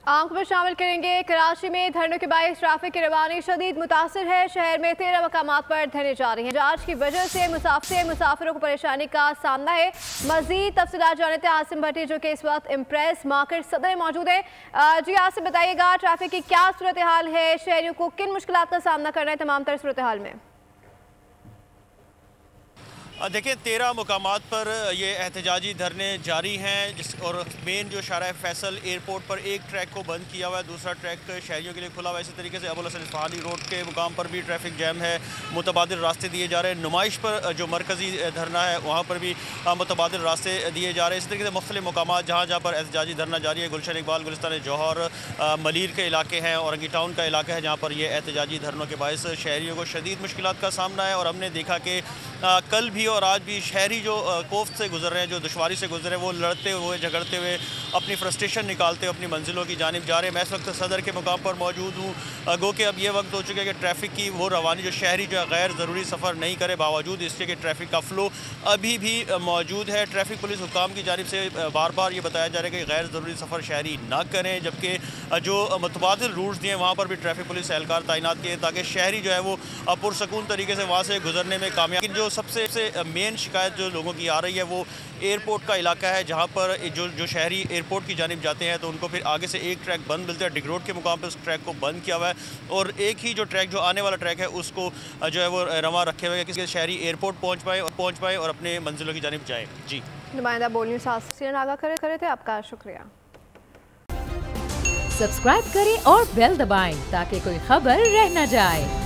आंख में शामिल करेंगे। कराची में धरनों के बायस ट्रैफिक की रवानी शदीद मुतासर है। शहर में 13 मकामात पर धरने जारी हैं। जांच की वजह से मुसाफिरों को परेशानी का सामना है। मजीद तफसीलात जानते हैं आसिम भट्टी, जो कि इस वक्त इम्प्रेस मार्केट सदर मौजूद है। जी आसिम, बताइएगा ट्रैफिक की क्या सूरत हाल है, शहरियों को किन मुश्किलात का सामना करना है तमाम तर सूरत हाल में? देखिए 13 मुकामात पर ये एहतजाजी धरने जारी हैं और मेन जो शारा फैसल एयरपोर्ट पर एक ट्रैक को बंद किया हुआ है, दूसरा ट्रैक शहरियों के लिए खुला हुआ है। इसी तरीके से अबुल हसन इस्फहानी रोड के मुकाम पर भी ट्रैफिक जैम है, मुतबादिल रास्ते दिए जा रहे हैं। नुमाइश पर जो मरकज़ी धरना है वहाँ पर भी मुतबादिल रास्ते दिए जा रहे हैं। इसी तरीके से मुख्तलिफ मुकामात जहाँ पर एहतजाजी धरना जारी है, गुलशन इकबाल, गुलिस्तान जौहर, मलीर के इलाके हैं, औरंगी टाउन का इलाका है, जहाँ पर ये एहतजाजी धरनों के बायस शहरियों को शदीद मुश्किलात का सामना है। और हमने देखा कि कल भी और आज भी शहरी जो कोफ्त से गुजर रहे हैं, जो दुश्वारी से गुजर रहे हैं, वो लड़ते हुए झगड़ते हुए अपनी फ्रस्ट्रेशन निकालते हुए अपनी मंजिलों की जानिब जा रहे हैं। मैं इस वक्त सदर के मुकाम पर मौजूद हूँ। गो कि अब ये वक्त हो चुका है कि ट्रैफिक की वो रवानी जो शहरी जो गैर ज़रूरी सफ़र नहीं करे, बावजूद इसके कि ट्रैफिक का फ़्लो अभी भी मौजूद है। ट्रैफिक पुलिस हुकाम की जानिब से बार बार ये बताया जा रहा है कि गैर ज़रूरी सफ़र शहरी ना करें, जबकि जो मुतबादिल रूट्स दिए वहाँ पर भी ट्रैफिक पुलिस एहलकार तैनात किए ताकि शहरी जो है वो पुरसकून तरीके से वहाँ से गुजरने में कामयाब। जो सबसे मेन शिकायत जो लोगों की आ रही है वो एयरपोर्ट का इलाका है, जहाँ पर जो शहरी एयरपोर्ट की जानिब जाते हैं तो उनको फिर आगे से एक ट्रैक बंद मिलता है। डिग रोड के मुकाम पर उस ट्रैक को बंद किया हुआ है और एक ही जो ट्रैक जो आने वाला ट्रैक है उसको जो है वो रवा रखे हुए हैं कि शहरी एयरपोर्ट पहुँच पाए और अपने मंजिलों की जानिब जाएँ। जी, नुमाइंदा बोल न्यूज़ आसिम आगा करे थे, आपका शुक्रिया। सब्सक्राइब करें और बेल दबाएं ताकि कोई खबर रह न जाए।